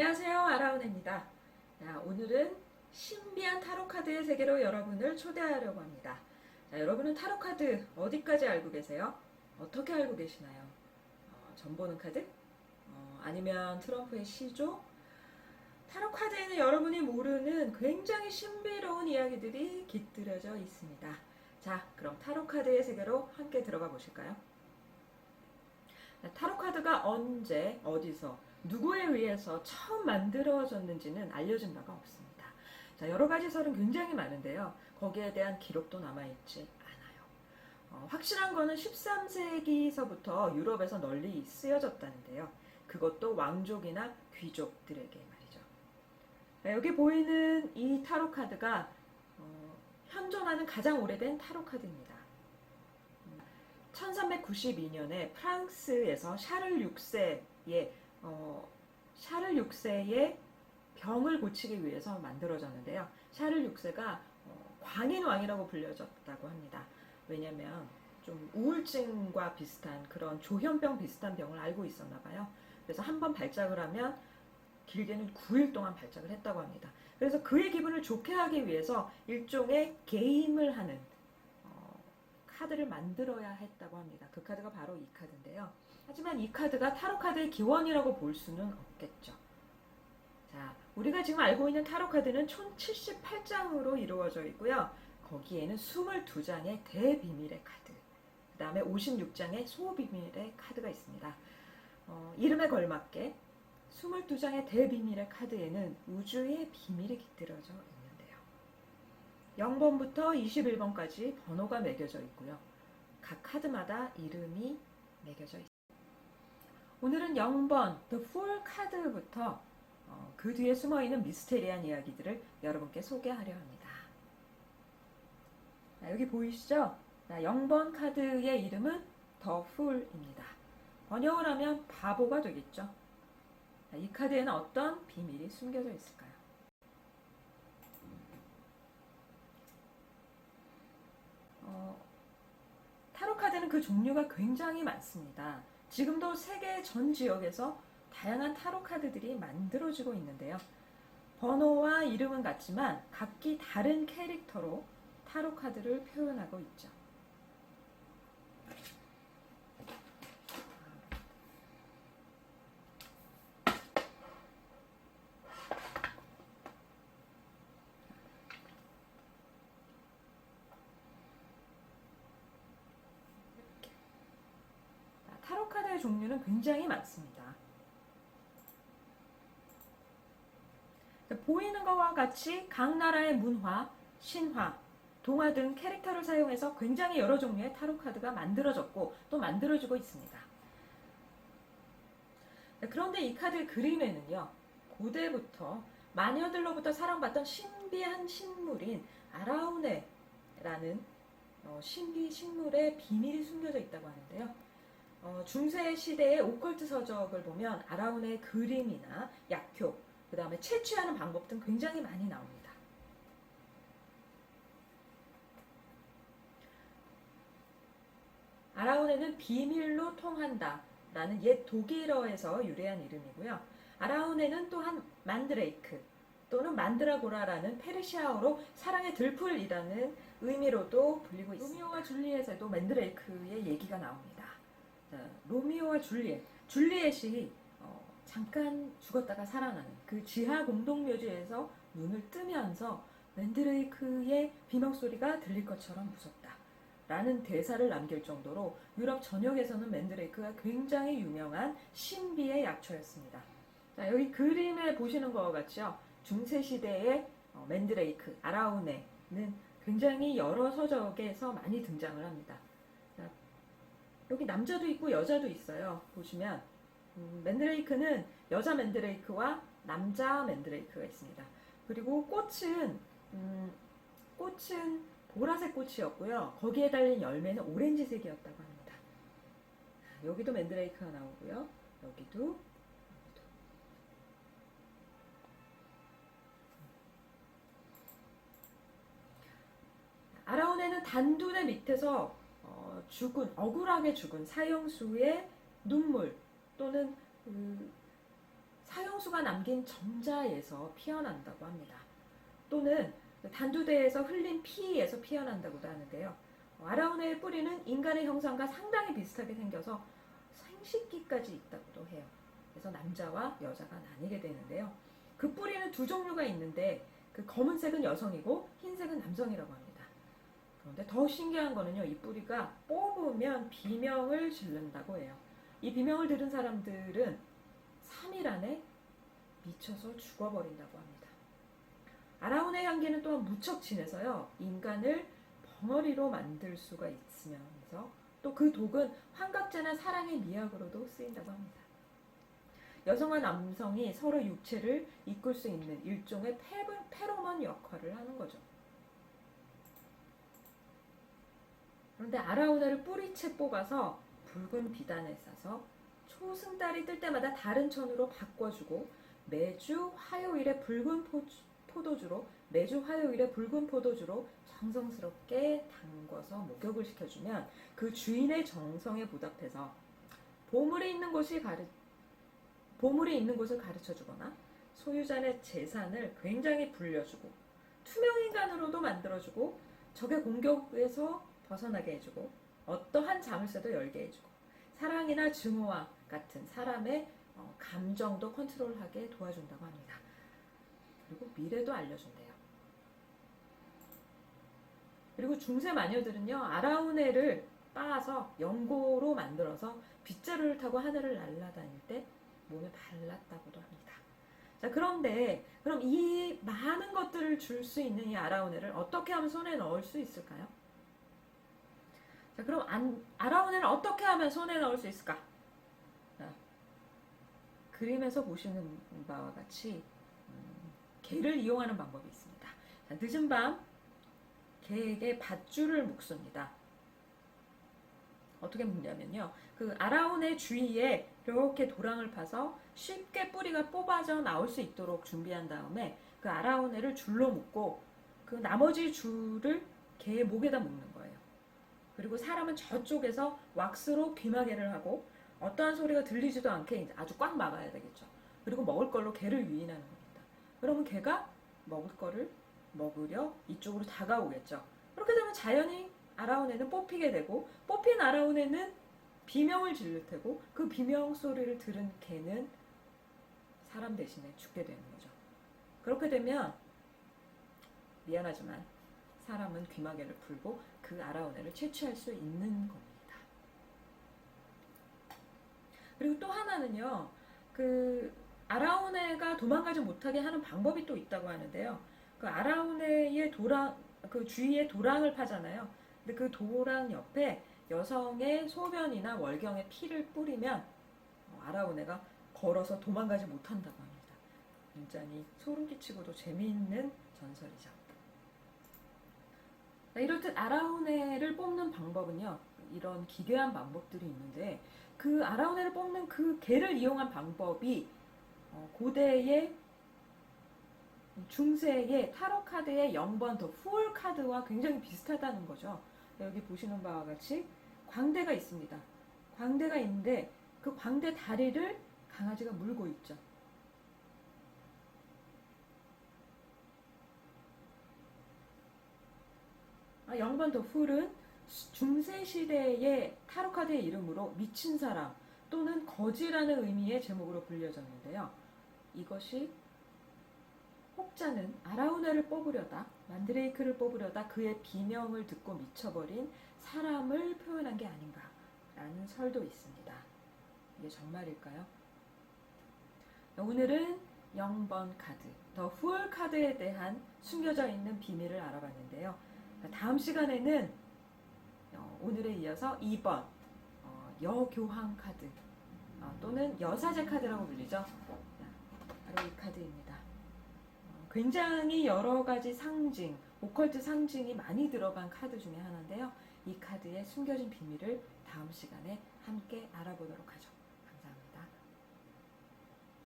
안녕하세요, 아라운입니다. 오늘은 신비한 타로카드의 세계로 여러분을 초대하려고 합니다. 여러분은 타로카드 어디까지 알고 계세요? 어떻게 알고 계시나요? 점 보는 카드? 아니면 트럼프의 시조? 타로카드에는 여러분이 모르는 굉장히 신비로운 이야기들이 깃들여져 있습니다. 자, 그럼 타로카드의 세계로 함께 들어가 보실까요? 타로카드가 언제, 어디서, 누구에 의해서 처음 만들어졌는지는 알려진 바가 없습니다. 자, 여러 가지 설은 굉장히 많은데요. 거기에 대한 기록도 남아있지 않아요. 확실한 거는 13세기서부터 유럽에서 널리 쓰여졌다는데요. 그것도 왕족이나 귀족들에게 말이죠. 여기 보이는 이 타로카드가 현존하는 가장 오래된 타로카드입니다. 1392년에 프랑스에서 샤를 6세의 병을 고치기 위해서 만들어졌는데요. 샤를 6세가 광인 왕이라고 불려졌다고 합니다. 왜냐면 좀 우울증과 비슷한 그런 조현병 비슷한 병을 알고 있었나 봐요. 그래서 한 번 발작을 하면 길게는 9일 동안 발작을 했다고 합니다. 그래서 그의 기분을 좋게 하기 위해서 일종의 게임을 하는 카드를 만들어야 했다고 합니다. 그 카드가 바로 이 카드인데요. 하지만 이 카드가 타로 카드의 기원이라고 볼 수는 없겠죠. 자, 우리가 지금 알고 있는 타로 카드는 총 78장으로 이루어져 있고요. 거기에는 22장의 대비밀의 카드, 그 다음에 56장의 소비밀의 카드가 있습니다. 이름에 걸맞게 22장의 대비밀의 카드에는 우주의 비밀이 깃들어져 있는데요. 0번부터 21번까지 번호가 매겨져 있고요. 각 카드마다 이름이 매겨져 있습니다. 오늘은 0번 The Fool 카드부터 그 뒤에 숨어있는 미스테리한 이야기들을 여러분께 소개하려 합니다. 여기 보이시죠? 0번 카드의 이름은 The Fool입니다. 번역을 하면 바보가 되겠죠. 이 카드에는 어떤 비밀이 숨겨져 있을까요? 타로 카드는 그 종류가 굉장히 많습니다. 지금도 세계 전 지역에서 다양한 타로 카드들이 만들어지고 있는데요. 번호와 이름은 같지만 각기 다른 캐릭터로 타로 카드를 표현하고 있죠. 타로 카드의 종류는 굉장히 많습니다. 보이는 것과 같이 각 나라의 문화, 신화, 동화 등 캐릭터를 사용해서 굉장히 여러 종류의 타로 카드가 만들어졌고 또 만들어지고 있습니다. 그런데 이 카드의 그림에는요, 고대부터 마녀들로부터 사랑받던 신비한 식물인 아라우네라는 신비 식물의 비밀이 숨겨져 있다고 하는데요. 중세 시대의 오컬트 서적을 보면 아라운의 그림이나 약효, 그 다음에 채취하는 방법 등 굉장히 많이 나옵니다. 아라운에는 비밀로 통한다 라는 옛 독일어에서 유래한 이름이고요. 아라운에는 또한 만드레이크 또는 만드라고라라는 페르시아어로 사랑의 들풀이라는 의미로도 불리고 있습니다. 로미오와 줄리엣에도 만드레이크의 얘기가 나옵니다. 로미오와 줄리엣이 잠깐 죽었다가 살아나는 그 지하 공동묘지에서 눈을 뜨면서 맨드레이크의 비명소리가 들릴 것처럼 무섭다 라는 대사를 남길 정도로 유럽 전역에서는 맨드레이크가 굉장히 유명한 신비의 약초였습니다. 자, 여기 그림에 보시는 것과 같죠? 중세시대의 맨드레이크, 아라우네는 굉장히 여러 서적에서 많이 등장을 합니다. 자, 여기 남자도 있고 여자도 있어요. 보시면 맨드레이크는 여자 맨드레이크와 남자 맨드레이크가 있습니다. 그리고 꽃은 보라색 꽃이었고요. 거기에 달린 열매는 오렌지색이었다고 합니다. 여기도 맨드레이크가 나오고요. 여기도. 아라운에는 단두대 밑에서 억울하게 죽은 사형수의 눈물 또는 사형수가 남긴 정자에서 피어난다고 합니다. 또는 단두대에서 흘린 피에서 피어난다고도 하는데요. 아라우네의 뿌리는 인간의 형상과 상당히 비슷하게 생겨서 생식기까지 있다고도 해요. 그래서 남자와 여자가 나뉘게 되는데요. 그 뿌리는 두 종류가 있는데 그 검은색은 여성이고 흰색은 남성이라고 합니다. 그런데 더 신기한 거는요. 이 뿌리가 뽑으면 비명을 지른다고 해요. 이 비명을 들은 사람들은 3일 안에 미쳐서 죽어버린다고 합니다. 아라운의 향기는 또한 무척 진해서요. 인간을 벙어리로 만들 수가 있으면서 또 그 독은 환각제나 사랑의 미학으로도 쓰인다고 합니다. 여성과 남성이 서로 육체를 이끌 수 있는 일종의 페로몬 역할을 하는 거죠. 그런데 아라우네를 뿌리채 뽑아서 붉은 비단에 싸서 초승달이 뜰 때마다 다른 천으로 바꿔주고 매주 화요일에 붉은 포도주로 정성스럽게 담궈서 목욕을 시켜주면 그 주인의 정성에 보답해서 보물이 있는 곳을 가르쳐주거나 소유자의 재산을 굉장히 불려주고 투명인간으로도 만들어주고 적의 공격에서 벗어나게 해주고 어떠한 자물쇠도 열게 해주고 사랑이나 증오와 같은 사람의 감정도 컨트롤하게 도와준다고 합니다. 그리고 미래도 알려준대요. 그리고 중세 마녀들은요. 아라우네를 빻아서 연고로 만들어서 빗자루를 타고 하늘을 날아다닐 때 몸에 발랐다고도 합니다. 자, 그런데 그럼 이 많은 것들을 줄 수 있는 이 아라우네를 어떻게 하면 손에 넣을 수 있을까요? 자, 그럼 아라우네를 어떻게 하면 손에 넣을 수 있을까? 자, 그림에서 보시는 바와 같이 개를 이용하는 방법이 있습니다. 자, 늦은 밤 개에게 밧줄을 묶습니다. 어떻게 묶냐면요. 그 아라운의 주위에 이렇게 도랑을 파서 쉽게 뿌리가 뽑아져 나올 수 있도록 준비한 다음에 그 아라우네를 줄로 묶고 그 나머지 줄을 개의 목에다 묶는 거예요. 그리고 사람은 저쪽에서 왁스로 귀마개를 하고 어떠한 소리가 들리지도 않게 이제 아주 꽉 막아야 되겠죠. 그리고 먹을 걸로 개를 유인하는 겁니다. 그러면 개가 먹을 거를 먹으려 이쪽으로 다가오겠죠. 그렇게 되면 자연히 아라우네는 뽑히게 되고 뽑힌 아라우네는 비명을 지를 테고 그 비명 소리를 들은 개는 사람 대신에 죽게 되는 거죠. 그렇게 되면 미안하지만 사람은 귀마개를 풀고 그 아라우네를 채취할 수 있는 겁니다. 그리고 또 하나는요. 그 아라우네가 도망가지 못하게 하는 방법이 또 있다고 하는데요. 그 아라우네의 그 주위에 도랑을 파잖아요. 근데 그 도랑 옆에 여성의 소변이나 월경의 피를 뿌리면 아라우네가 걸어서 도망가지 못한다고 합니다. 굉장히 소름 끼치고도 재미있는 전설이죠. 이렇듯 아라우네를 뽑는 방법은요. 이런 기괴한 방법들이 있는데 그 아라우네를 뽑는 그 개를 이용한 방법이 고대의 중세의 타로 카드의 0번 더 푸을 카드와 굉장히 비슷하다는 거죠. 여기 보시는 바와 같이 광대가 있습니다. 광대가 있는데 그 광대 다리를 강아지가 물고 있죠. 영번 더 풀은 중세 시대의 타로 카드의 이름으로 미친 사람 또는 거지라는 의미의 제목으로 불려졌는데요. 이것이 혹자는 아라우네를 뽑으려다 만드레이크를 뽑으려다 그의 비명을 듣고 미쳐버린 사람을 표현한 게 아닌가라는 설도 있습니다. 이게 정말일까요? 오늘은 0번 카드, 더 푸얼 카드에 대한 숨겨져 있는 비밀을 알아봤는데요. 다음 시간에는 오늘에 이어서 2번 여교황 카드 또는 여사제 카드라고 불리죠. 바로 이 카드입니다. 굉장히 여러 가지 상징, 오컬트 상징이 많이 들어간 카드 중에 하나인데요. 이 카드의 숨겨진 비밀을 다음 시간에 함께 알아보도록 하죠.